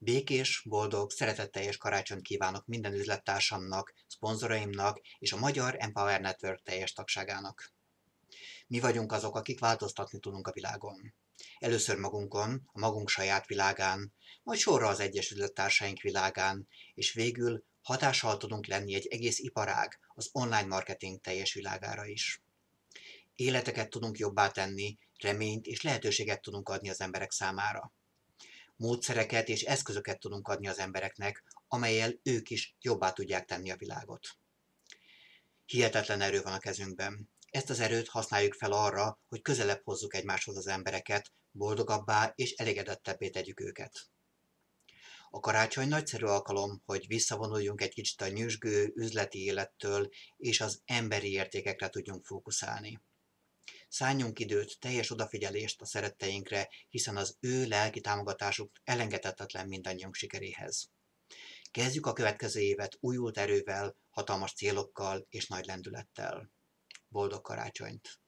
Békés, boldog, szeretetteljes karácsonyt kívánok minden üzlettársamnak, szponzoraimnak és a Magyar Empower Network teljes tagságának. Mi vagyunk azok, akik változtatni tudunk a világon. Először magunkon, a magunk saját világán, majd sorra az egyes üzlettársaink világán, és végül hatással tudunk lenni egy egész iparág, az online marketing teljes világára is. Életeket tudunk jobbá tenni, reményt és lehetőséget tudunk adni az emberek számára. Módszereket és eszközöket tudunk adni az embereknek, amellyel ők is jobbá tudják tenni a világot. Hihetetlen erő van a kezünkben. Ezt az erőt használjuk fel arra, hogy közelebb hozzuk egymáshoz az embereket, boldogabbá és elégedettebbé tegyük őket. A karácsony nagyszerű alkalom, hogy visszavonuljunk egy kicsit a nyüzsgő üzleti élettől, és az emberi értékekre tudjunk fókuszálni. Szálljunk időt, teljes odafigyelést a szeretteinkre, hiszen az ő lelki támogatásuk elengedhetetlen mindannyiunk sikeréhez. Kezdjük a következő évet újult erővel, hatalmas célokkal és nagy lendülettel. Boldog karácsonyt!